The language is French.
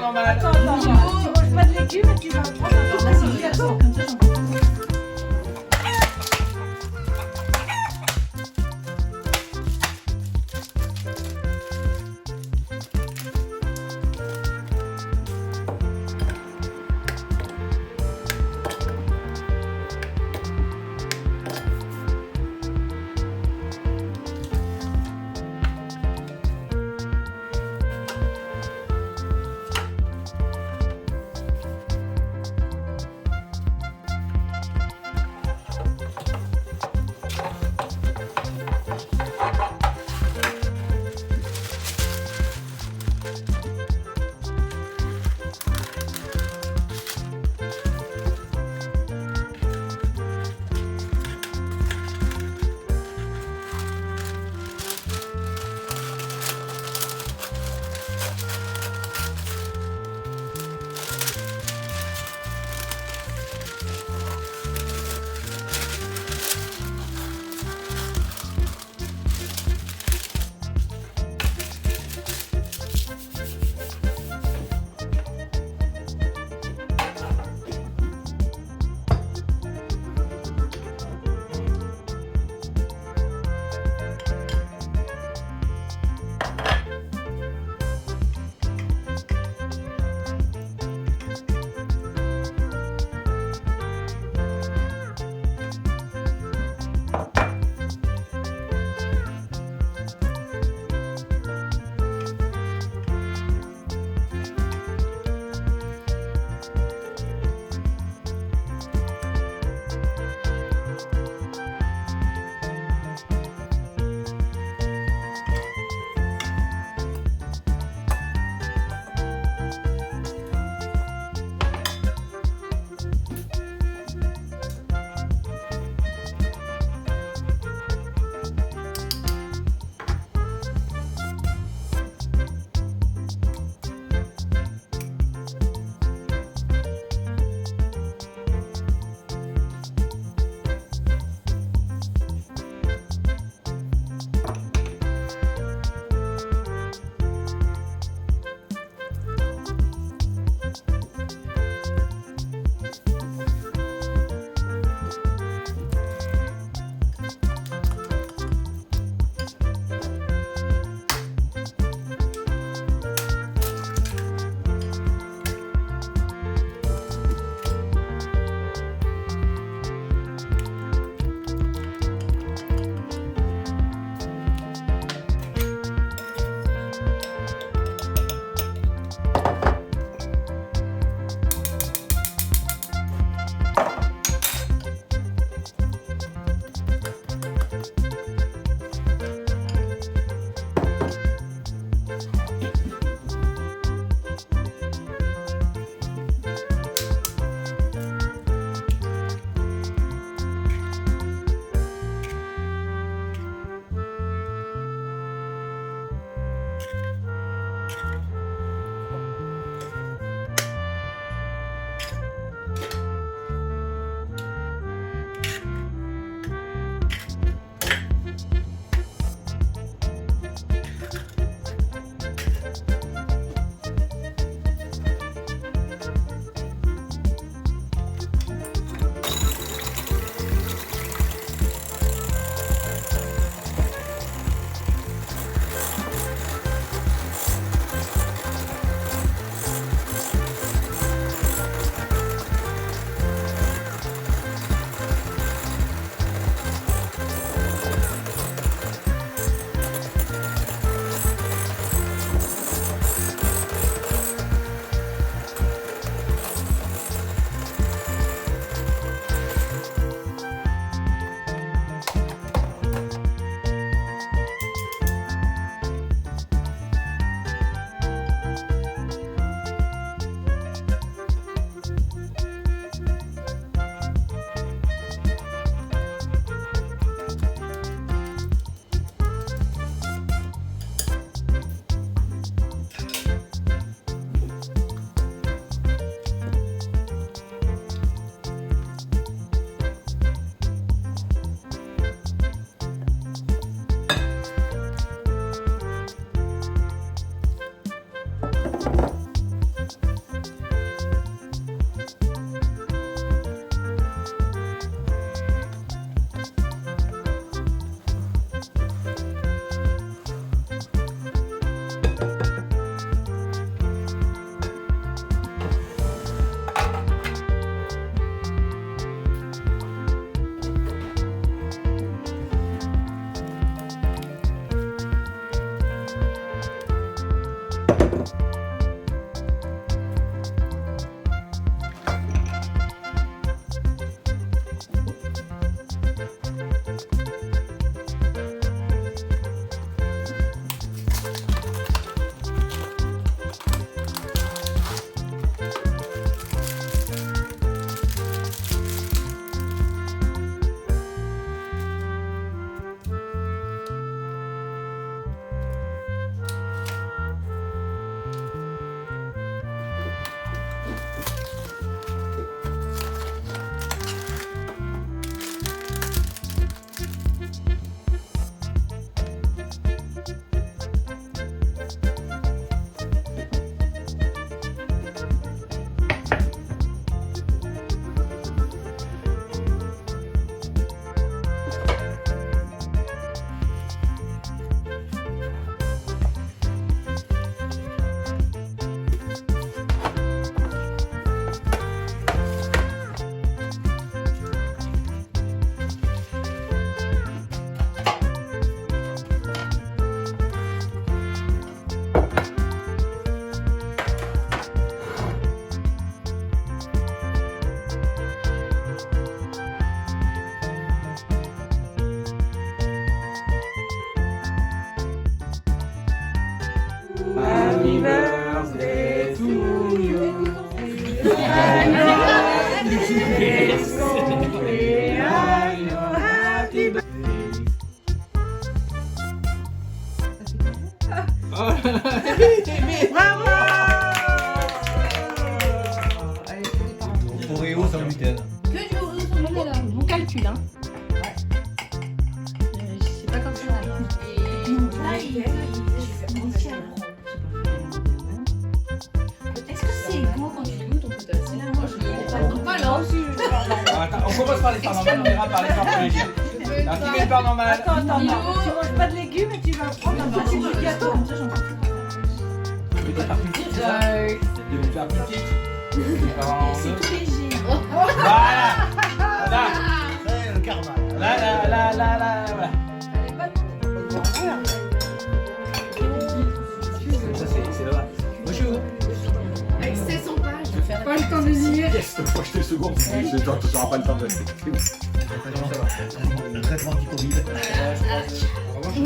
normal. Attends, tu manges pas de légumes et tu vas prendre un assiette gâteau. Comme ça, j'en prends. Happy birthday to you. Happy birthday. Bravo. Oreo sans gluten. Que du Oreo sans gluten. On calcule, hein. Je sais pas quand ça va. Est-ce que c'est égaux quand tu goûtes? C'est la moche. Pas là. On commence par les parts normales, on ira par les parts plus légères. Alors qui met les parts normales? Attends, tu manges pas de légumes et tu vas prendre un petit bout de gâteau. Comme ça, j'en prends. Tu mets des parts plus petites, c'est ça? Des parts plus petites. C'est tout léger. Voilà. Voilà. C'est le karma. Là, voilà. Ça c'est là-bas. Bonjour. Avec 700 pages. Pas le temps de lire. Yes, faut acheter le second, tu n'auras pas le temps de rester. Le traitement du Covid. Mmh.